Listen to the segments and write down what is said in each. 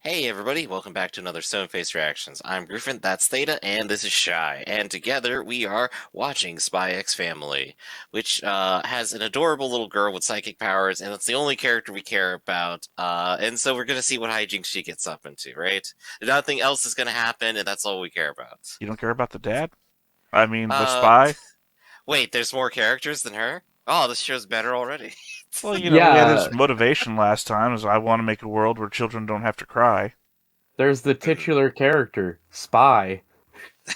Hey everybody, welcome back to another Stone Face Reactions. I'm Griffin, that's Theta, and this is Chey. And together we are watching Spy X Family, which has an adorable little girl with psychic powers, and it's the only character we care about. And so we're gonna see what hijinks she gets up into, right? Nothing else is gonna happen, and that's all we care about. You don't care about the dad? I mean, the Uh, spy? wait, there's more characters than her? Oh, this show's better already. Well, he had Yeah, his motivation last time, is I want to make a world where children don't have to cry. there's the titular character, Spy.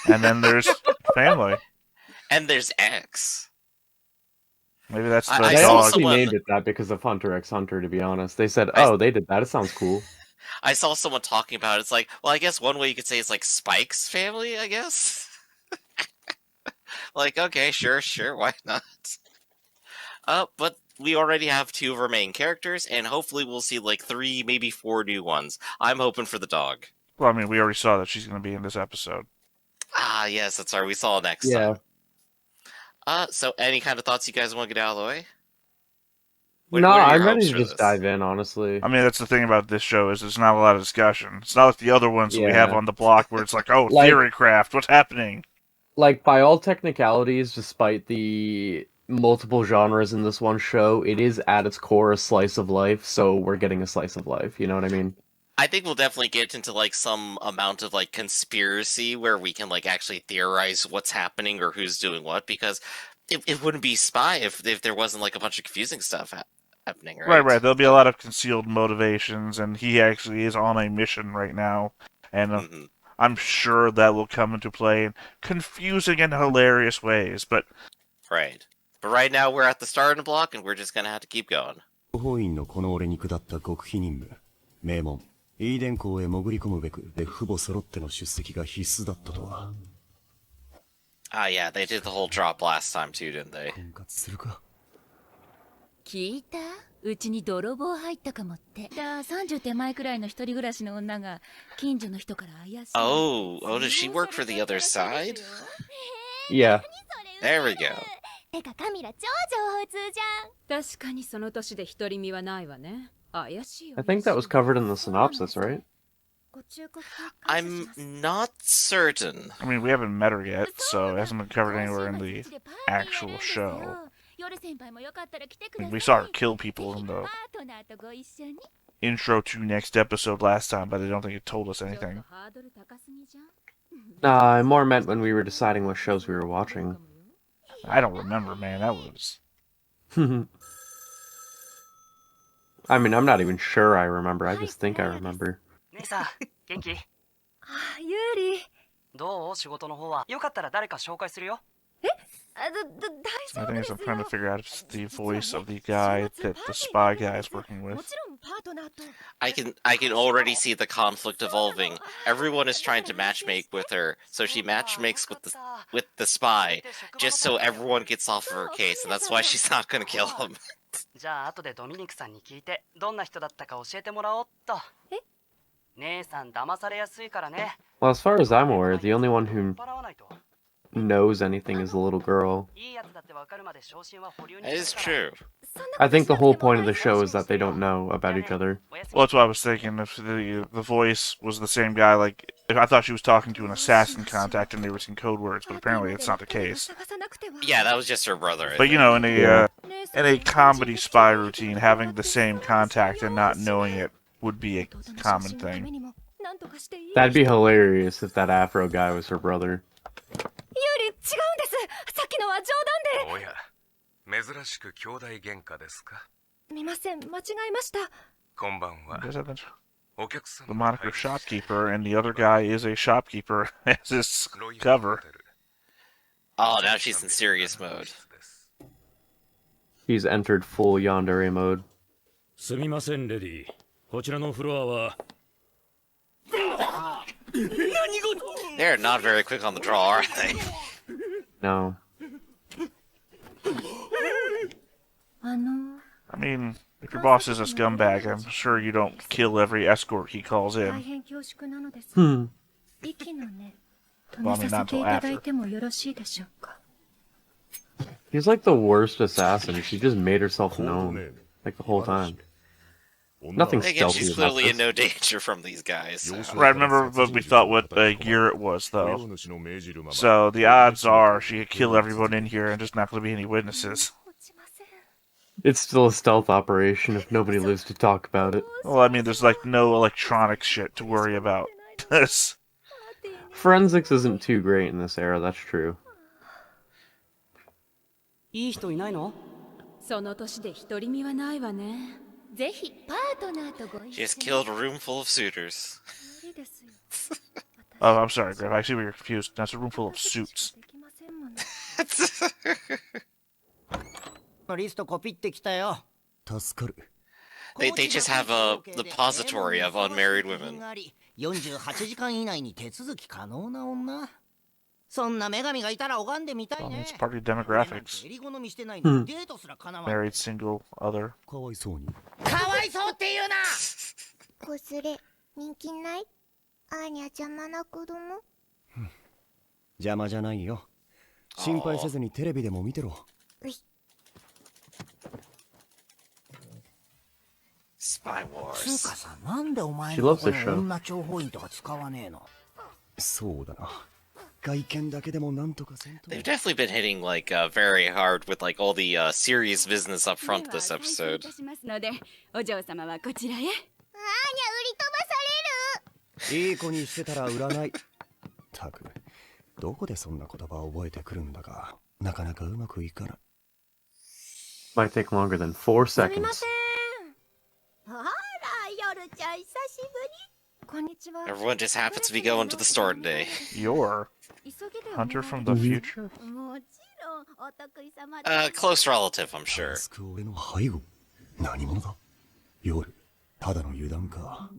And then there's family. And there's X. Maybe that's the I They saw dog. actually someone- named it that because of Hunter x Hunter, to be honest. They said, I- oh, they did that. It sounds cool. I saw someone talking about it. It's like, well, I guess one way you could say it's like Spike's family, I guess. Like, okay, sure, why not? But we already have two of our main characters, and hopefully we'll see like 3, maybe 4 new ones. I'm hoping for the dog. Well, I mean, we already saw that she's going to be in this episode. Ah, yes, that's right. We saw next Yeah. time. So any kind of thoughts you guys want to get out of the way? No, What are your I'm ready hopes to for just this? dive in, honestly. I mean, that's the thing about this show, is there's not a lot of discussion. It's not like the other ones that we have Yeah. on the block where it's like, oh, Like- theory craft, what's happening? Like, by all technicalities, despite the multiple genres in this one show, it is at its core a slice of life, so we're getting a slice of life, you know what I mean? I think we'll definitely get into like some amount of like conspiracy where we can like actually theorize what's happening or who's doing what, because it wouldn't be Spy if there wasn't like a bunch of confusing stuff happening, right? Right. There'll be a lot of concealed motivations, and he actually is on a mission right now. And Mhm. I'm sure that will come into play in confusing and hilarious ways, but Right. But right now we're at the starting block and we're just gonna have to keep going. 情報員のこの俺に下った極秘任務名門イーデン校へ潜り込むべくで父母揃っての出席が必須だったとは Ah, yeah, they did the whole drop last time too, didn't they? 婚活するか聞いた？うちに泥棒入ったかもって。30手前くらいの一人暮らしの女が近所の人から怪しい。Oh, does she work for the other side? Yeah. There we go. てかカミラ超情報通じゃん。確かにその年で独り身はないわね。怪しいよ。 I think that was covered in the synopsis, right? I'm not certain. I mean, we haven't met her yet, so it hasn't been covered anywhere in the actual show. We saw her kill people in the intro to next episode last time, but I don't think it told us anything. Nah, I more meant when we were deciding what shows we were watching. I don't remember, man. That was... I mean, I'm not even sure I remember. I just think I remember. 姉さん、元気？ユーリ、どう？仕事の方は。よかったら誰か紹介するよ。大 I 丈夫 think で it's す I'm よ。 trying to figure out if it's the voice of the guy that the spy guy is working も with. ちろんパートナーと。 I can already see the conflict evolving. Everyone is trying to matchmake with her, so she matchmakes with the spy, just so everyone gets off of her case, and that's why she's not gonna kill him. じゃあ後でドミニクさんに聞いてどんな人だったか教えてもらおうっと。姉さん騙されやすいからね。 Well, as far as I'm aware, the only one who 払わないと。 knows anything is the little girl. いいやつだってわかるまで昇進は保留に That is true. I think the whole point of the show is that they don't know about each other. Well, that's what I was thinking. If the voice was the same guy, like if I thought she was talking to an assassin contact and they were using code words, but apparently it's not the case. Yeah, that was just her brother. But you know, in Yeah. a comedy spy routine, having the same contact and not knowing it would be a common thing. That'd be hilarious if that Afro guy was her brother. ユーリ、違うんです。さっきのは冗談で。おや、珍しく兄弟喧嘩ですか。見ません、間違えました。こんばんは。 Does that the お客様 moniker shopkeeper, and the other guy is a shopkeeper as his cover. Oh, now she's in serious mode. He's entered full yandere mode. すみませんレディーこちらのフロアは They're not very quick on the draw, are they? No. I mean, if your boss is a scumbag, I'm sure you don't kill every escort he calls 大 in. 変恐縮なのです。 Hmm. 息の根、 Well, 止 I め mean, さ not せて till いただい after. てもよろしいでしょうか。 He's like the worst assassin. She just made herself known. Like the whole time. Nothing Again, stealthy she's about clearly in this. no danger from these guys. So. Right, remember what we thought what year it was, though. So the odds are she could kill everyone in here and just not going to be any witnesses. It's still a stealth operation if nobody lives to talk about it. Well, I mean, there's like no electronic shit to worry about. Forensics isn't too great in this era, that's true. いい人いないの？その年で独り身はないわね。ぜひパートナーとご一 She 緒 just killed a room full of suitors. 無理ですよ。 Oh, I'm sorry, Griff. I see where you're confused. That's a room full of suits. できませんもの。リストコピってきたよ。助かる。 They just have a depository of unmarried women. 48時間以内に手続き可能な女。そんな女神がいたら拝んでみたい Well, ね。 it's party demographics. 襟好みしてないのにデートすらかなわん。 Married, single, other. かわいそうに。かわいそうって言うな。こすれ人気ない？あーにゃ邪魔な子供？邪魔じゃないよ。心配せずにテレビでも見てろ。Spy つう Wars. かさ、なんでお前 She の loves こ this の show. 女諜報員とか使わねえの？そうだな。外見だけでもなんとかせんと。 They've definitely been hitting like very hard with like all the serious business up front this では episode. 再生いたしますので、お嬢様はこちらへ。あーにゃ売り飛ばされる。いい子にしてたら売らない。たく、どこでそんな言葉を覚えてくるんだか、なかなかうまくいかない。 Might take longer than 4すみま seconds. せん。あら、夜ちゃん久しぶり。こんにちは。 Everyone just happens to be going to the store today. You're 急ぎでお願い Hunter from the future? もちろんお得意様 Close relative, I'm sure. 助く俺の背後。何者だ？夜、ただの油断か。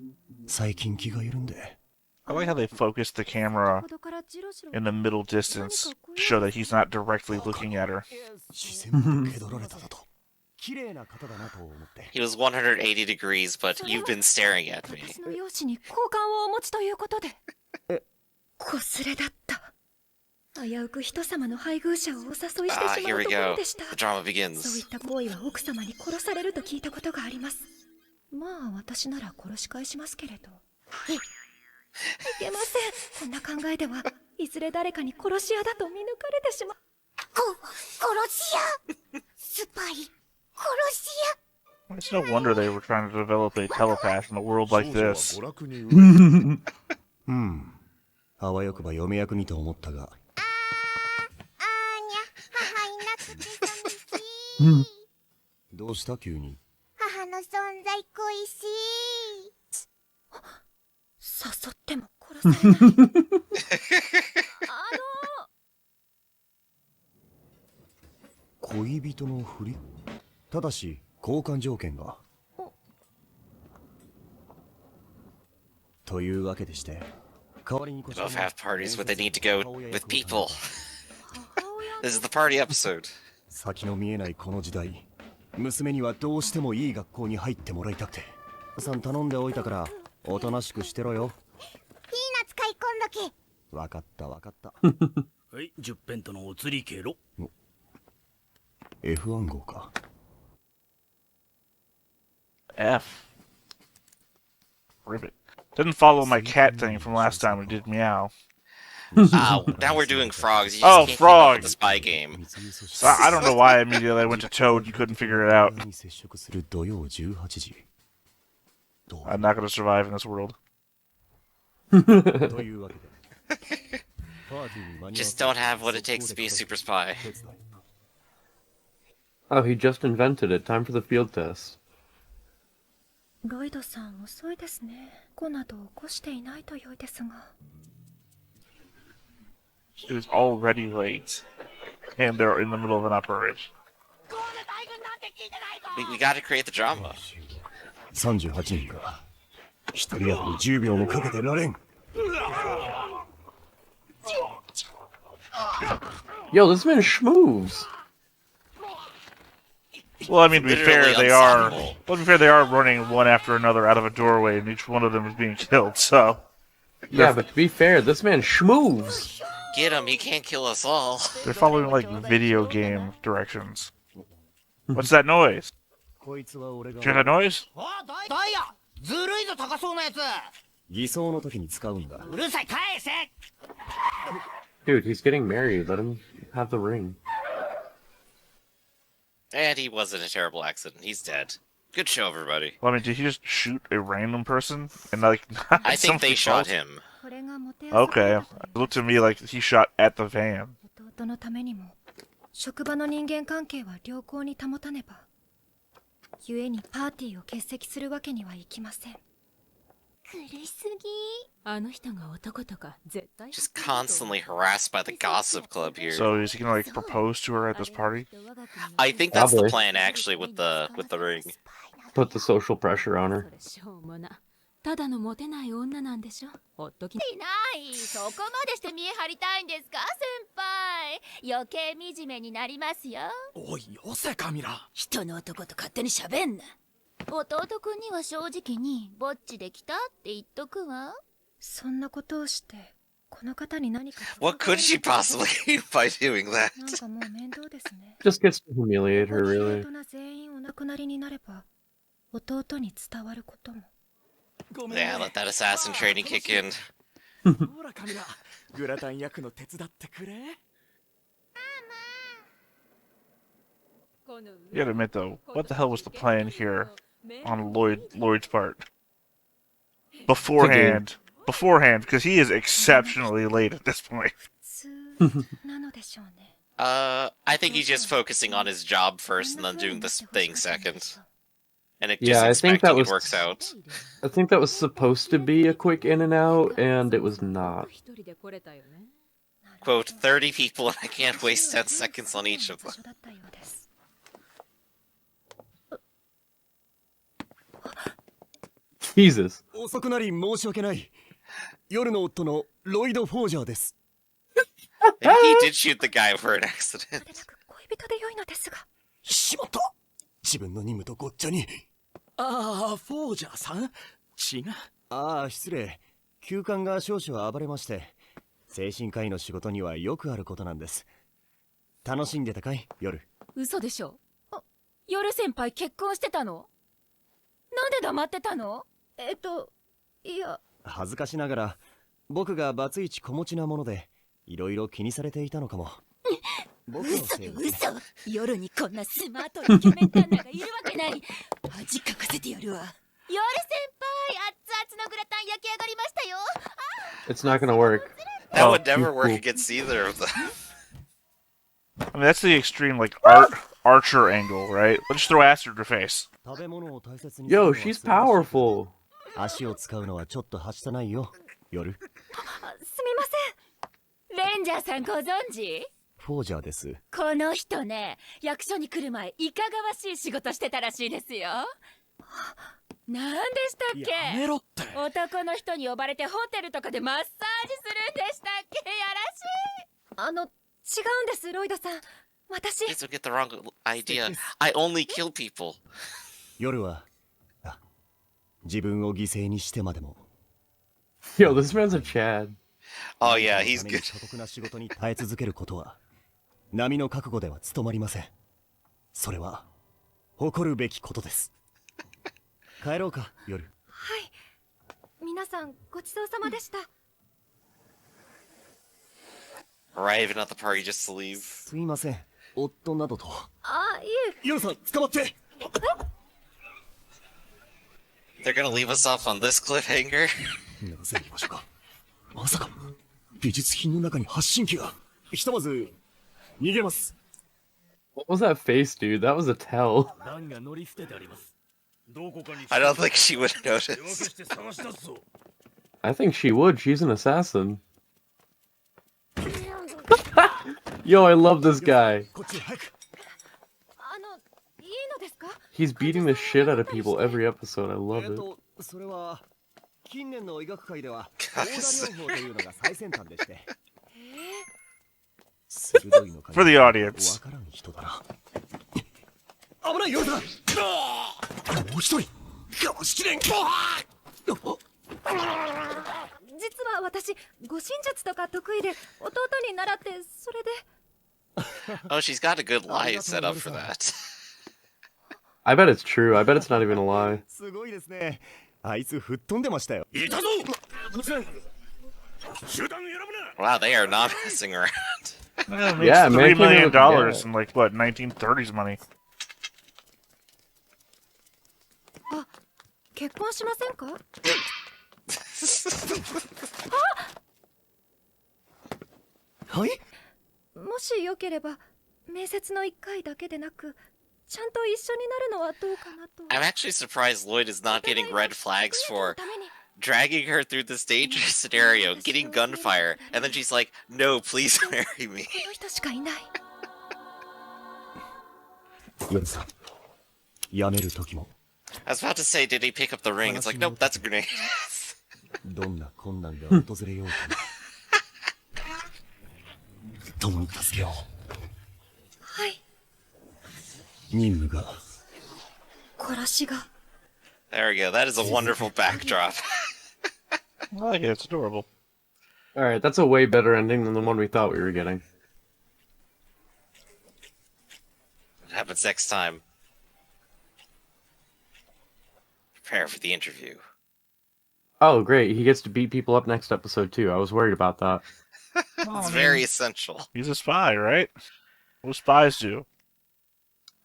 最近気が緩んで。I like how they focused the camera ほどからジロジロ in the middle distance to show that he's not directly looking at her. 視線を受け取られただと。綺麗な方だなと思って。 He was 180 degrees, but you've been staring at me. 私の容姿に好感をお持ちということで。こすれだった。危うく人様の配偶者をお誘いしてし Here まう we ところ go. でした。 The drama そうい begins. った行為は奥様に殺されると聞いたことがあります。まあ私なら殺し返しますけれど。いけません。こんな考えではいずれ誰かに殺し屋だと見抜かれてしまう。殺し屋スパイ殺し It's no wonder they were trying to develop a telepath in a world like this. あわよくば嫁役にと思ったが。屋。あーにゃ母いなくて寂しい。どうした急に。母の存在恋しい。誘っても殺されない。恋人のふり。ただし交換条件が。というわけでして。代わりにこ They both have parties, but they need to go with people. This is the party episode. 先の見えないこの時代、娘にはどうしてもいい学校に入ってもらいたくて。さん頼んでおいたからおとなしくしてろよ。ピーナツ買い込んどけ。わかったわかった。はい、10ペントのお釣りケロ。F1 号か。F. Ribbit. Didn't follow my cat thing from last time it did meow. Now we're doing frogs. You just Oh, can't keep up frog. with the spy game. So I don't know why immediately I went to Toad and couldn't figure it out. 接触する土曜18時。I'm not going to survive in this world. というわけで。パーティーに間に合わせ Just don't have what it takes to be a super spy. Oh, he just invented it. Time for the field test. ロイドさん遅いですね。事など起こしていないと良いですが。It was already late. And they're in the middle of an operation. We gotta create the drama. 38人か。一人当たり10秒もかけてられん。 Yo, this man schmooves. Well, I mean, to be fair, Literally they are. unstoppable. Well, to be fair, they are running one after another out of a doorway, and each one of them is being killed. So Yeah, but to be fair, this man schmooves. Get him, he can't kill us all. they're following like video game directions. What's that noise? こいつは俺が Did you hear that noise? ダイヤずるいぞ高そうなやつ偽装の時に使うんだ。うるさい返せ Dude, he's getting married. Let him have the ring. And he wasn't a terrible accident. He's dead. Good show, everybody. Well, I mean, did he just shoot a random person and like? I think they shot him. これがもてあそび Okay, it looked to me like he shot at the van. 弟のためにも職場の人間関係は良好に保たねば。故にパーティーを欠席するわけにはいきません。苦しすぎ。あの人が男とか絶対 Just constantly harassed by the gossip club here. So is he gonna like propose to her at this party? I think that's the Probably. plan, actually, with the ring. Put the social pressure on her. しょうもな。ただのモテない女なんでしょ。ほっときない。そこまでして見え張りたいんですか、先輩。余計惨めになりますよ。おいよせカミラ。人の男と勝手に喋んな。弟くんには正直にぼっちできたって言っとくわ。そんなことをしてこの方に何か What could she possibly gain by doing that? なんかもう面倒ですね。 Just gets to humiliate her, 大 really. 人全員お亡くなりになれば弟に伝わることも。 Yeah, let that assassin training kick in. ほらカミラ、グラタン焼くの手伝ってくれ。You gotta admit though, what the hell was the plan here on Lloyd's part? Beforehand, because he is exceptionally late at this point. 普通なのでしょうね。 I think he's just focusing on his job first and then doing this thing second. And it just Yeah, I think that expecting it was. works out. I think that was supposed to be a quick in and out, and it was not. Quote, 30 people and I can't waste 10 seconds on each of them. だったようです。 Jesus. 遅くなり申し訳ない。夜の夫のロイド・フォージャーです。 Maybe he did shoot the guy for an accident. 恋人で良いのですが。しまった。自分の任務とごっちゃに。ああ、フォージャーさん違う。ああ、失礼。休館が少々暴れまして、精神科医の仕事にはよくあることなんです。楽しんでたかい、夜。嘘でしょ。夜先輩結婚してたの？なんで黙ってたの？いや。恥ずかしながら、僕がバツイチ子持ちなもので、いろいろ気にされていたのかも。僕のせいですね。嘘。夜にこんなスマートイケメン旦那がいるわけない。恥かかせてやるわ。夜先輩、熱々のグラタン焼き上がりましたよ。It's not gonna work. That Oh, would never work cool. against either of them. I mean, that's the extreme like archer angle, right? Let's just throw acid in her face. 食べ物を大切に。 Yo, she's powerful. 足を使うのはちょっとはしたないよ、夜。すみません。レンジャーさんご存知？フォージャーです。この人ね、役所に来る前いかがわしい仕事してたらしいですよ。なんでしたっけ？やめろって。男の人に呼ばれてホテルとかでマッサージするんでしたっけ？やらしい。違うんです、ロイドさん。私。 Please don't get the wrong idea. I only kill people. 夜は、自分を犠牲にしてまでも。 Yo, this man's a Chad. Oh yeah, he's good. 過酷な仕事に耐え続けることは、波の覚悟では務まりません。それは、誇るべきことです。帰ろうか、夜。はい。皆さん、ごちそうさまでした。Arriving at the party just to leave. すいません、夫などと。あ、いえ。夜さん、捕まって。 They're gonna leave us off on this cliffhanger? なぜ言いましょうか。まさか、美術品の中に発信機が。ひとまず、逃げます。 What was that face, dude? That was a tell. I don't think she would notice. I think she would. She's an assassin. Yo, I love this guy. いいのですか？ He's beating the shit out of people every episode. I love it. それは、近年の医学界では、放射療法というのが最先端でして。For the audience. わからん人だな。危ないよさん。もう一人。かもしれん。実は私、護身術とか得意で、弟に習って、それで。Oh, she's got a good lie set up for that. I bet it's true. I bet it's not even a lie. すごいですね。あいつ吹っ飛んでましたよ。いたぞ。集団選ぶな。 Wow, they are not messing around. Yeah, it makes Yeah, $3 man, million yeah. in like what 1930s money. あ、結婚しませんか？はい。もしよければ面接の1回だけでなく、ちゃんと一緒になるのはどうかなと。 I'm actually surprised Lloyd is not getting red flags for dragging her through this dangerous scenario, getting gunfire, and then she's like, "No, please marry me." この人しかいない。ヨネさん、辞める時も I was about to say, did he pick up the ring? It's like, nope, that's a grenade. どんな困難が訪れようと共に助けよう。はい。任務が殺しが。 There we go. That is a wonderful backdrop. I like it. It's adorable. Alright, that's a way better ending than the one we thought we were getting. What happens next time? Prepare for the interview. Oh, great. He gets to beat people up next episode, too. I was worried about that. It's very essential. He's a spy, right? What spies do?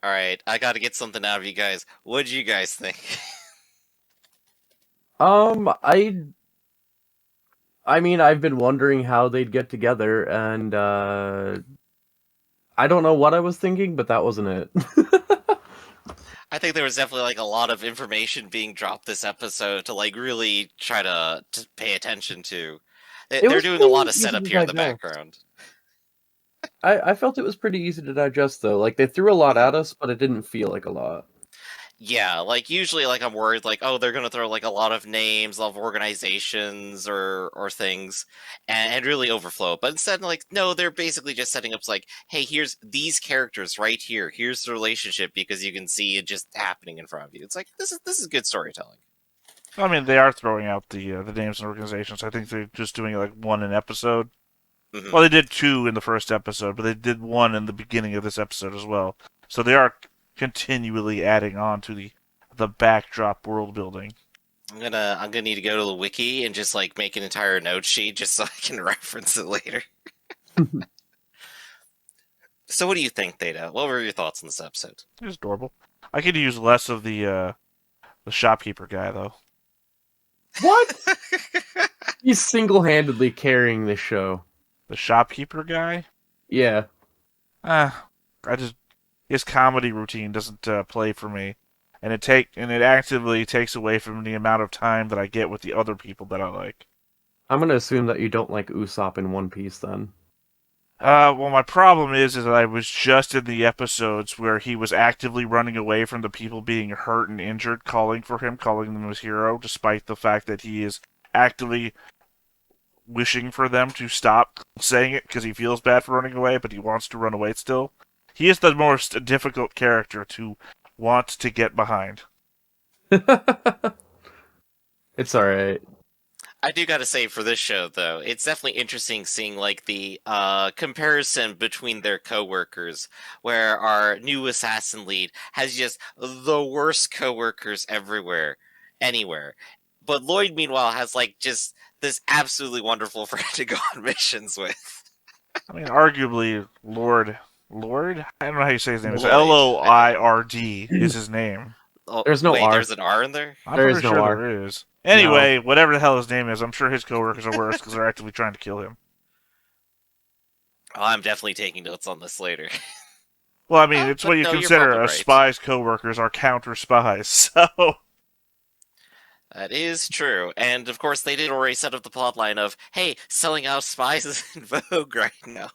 Alright, I gotta get something out of you guys. What'd you guys think? I mean, I've been wondering how they'd get together, and, I don't know what I was thinking, but that wasn't it. I think there was definitely like a lot of information being dropped this episode to like really try to pay attention to. They're was doing a lot of pretty easy setup to here in the digest. background. I felt it was pretty easy to digest, though. Like, they threw a lot at us, but it didn't feel like a lot. Yeah, like usually like I'm worried like, oh, they're gonna throw like a lot of names, a lot of organizations or things and really overflow. But instead, like, no, they're basically just setting up like, hey, here's these characters right here. Here's the relationship because you can see it just happening in front of you. It's like this is good storytelling. I mean, they are throwing out the names and organizations. I think they're just doing like one an episode. Mhm. Well, they did two in the first episode, but they did one in the beginning of this episode as well. So they are continually adding on to the backdrop world building. I'm gonna need to go to the wiki and just like make an entire note sheet just so I can reference it later. So what do you think, Theta? What were your thoughts on this episode? It was adorable. I could use less of the shopkeeper guy though. What? He's single-handedly carrying this show. The shopkeeper guy? Yeah. His comedy routine doesn't play for me, and it actively takes away from the amount of time that I get with the other people that I like. I'm gonna assume that you don't like Usopp in One Piece, then. Well, my problem is that I was just in the episodes where he was actively running away from the people being hurt and injured, calling them his hero, despite the fact that he is actively wishing for them to stop saying it because he feels bad for running away, but he wants to run away still. He is the most difficult character to want to get behind. It's alright. I do gotta say, for this show, though, it's definitely interesting seeing, like, the comparison between their co-workers, where our new assassin lead has just the worst co-workers anywhere. But Lloyd, meanwhile, has, like, just this absolutely wonderful friend to go on missions with. I mean, arguably, Lord? I don't know how you say his name. It's Lloyd. Loird is his name. Oh, There's no wait, R. there's an R in there? I'm There pretty is no sure R. there is. Anyway, whatever the hell his name is, I'm sure his coworkers are worse because they're actively trying to kill him. Oh, I'm definitely taking notes on this later. Well, I mean, it's what you no, you're consider probably a right. spy's coworkers are counter spies, so... That is true. And, of course, they did already set up the plotline of, hey, selling out spies is in vogue right now.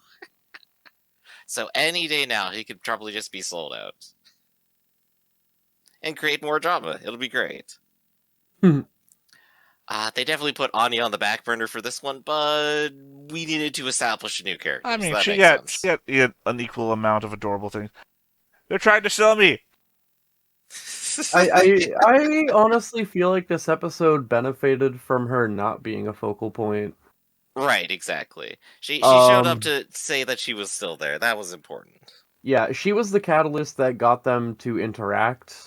So any day now, he could probably just be sold out. And create more drama. It'll be great. They definitely put Anya on the back burner for this one, but we needed to establish a new character. I mean, so she makes got an equal amount of adorable things. They're trying to sell me! sense. I honestly feel like this episode benefited from her not being a focal point. Right, exactly. She showed up to say that she was still there. That was important. Yeah, she was the catalyst that got them to interact,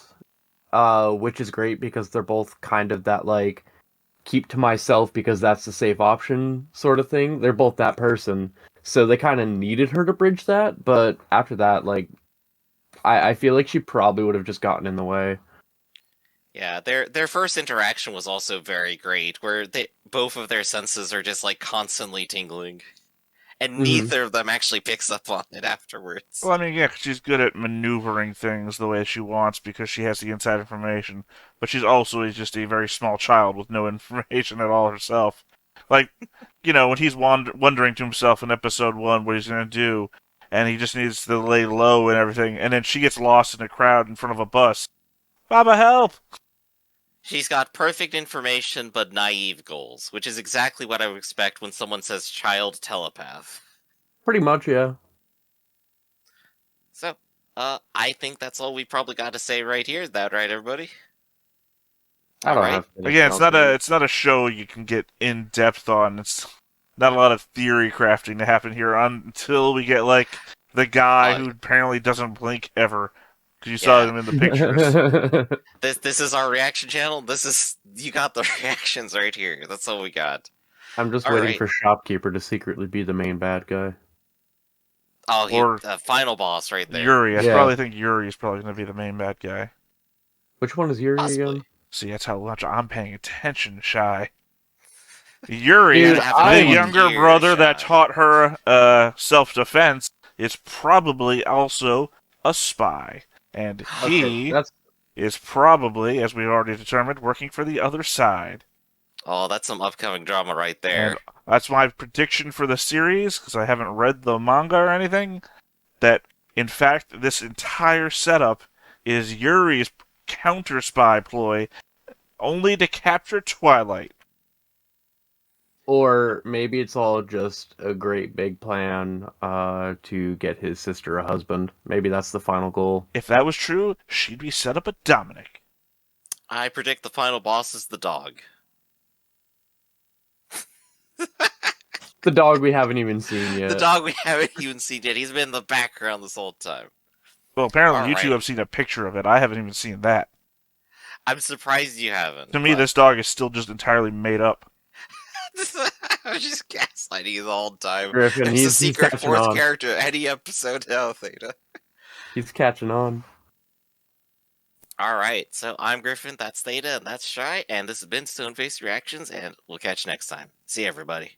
which is great because they're both kind of that, like, keep to myself because that's the safe option sort of thing. They're both that person. So they kind of needed her to bridge that, but after that, like, I feel like she probably would have just gotten in the way. Yeah, their first interaction was also very great, where both of their senses are just like constantly tingling, and neither of them actually picks up on it afterwards. Well, I mean, yeah, 'cause she's good at maneuvering things the way she wants because she has the inside information, but she's also just a very small child with no information at all herself. Like, you know, when he's wondering to himself in episode 1 what he's going to do, and he just needs to lay low and everything, and then she gets lost in a crowd in front of a bus. Baba, help! She's got perfect information but naive goals, which is exactly what I would expect when someone says child telepath. Pretty much, yeah. So, I think that's all we probably got to say right here. Is that right, everybody? I don't Alright. have anything Again, else to it's not a show you can get in depth on. It's not a lot of theory crafting to happen here until we get like the guy who apparently doesn't blink ever because you saw him in the pictures. This is our reaction channel. You got the reactions right here. That's all we got. I'm just waiting for Shopkeeper to secretly be the main bad guy. Oh, Or the final boss right there. Yuri. I probably think Yuri is probably going to be the main bad guy. Which one is Yuri again? See, that's how much I'm paying attention, Shy. Yuri, Dude, the younger brother that taught her self-defense, is probably also a spy. And he is probably, as we've already determined, working for the other side. Oh, that's some upcoming drama right there. And that's my prediction for the series, because I haven't read the manga or anything, that, in fact, this entire setup is Yuri's counter-spy ploy only to capture Twilight. Or maybe it's all just a great big plan to get his sister a husband. Maybe that's the final goal. If that was true, she'd be set up at Dominic. I predict the final boss is the dog. The dog we haven't even seen yet. The dog we haven't even seen yet. He's been in the background this whole time. Well, apparently you two have seen a picture of it. I haven't even seen that. I'm surprised you haven't. To me, this dog is still just entirely made up. I was just gaslighting you the whole time. Griffin, It's a he's secret catching fourth on. character any episode now, Theta. He's catching on. Alright, so I'm Griffin, that's Theta, and that's Shy, and this has been Stoneface Reactions, and we'll catch you next time. See everybody.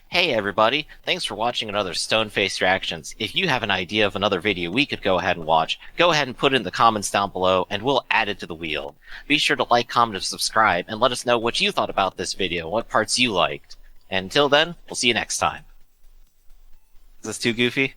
Hey everybody, thanks for watching another Stoneface Reactions. If you have an idea of another video we could go ahead and watch, go ahead and put it in the comments down below, and we'll add it to the wheel. Be sure to like, comment, and subscribe, and let us know what you thought about this video, and what parts you liked. And until then, we'll see you next time. Is this too goofy?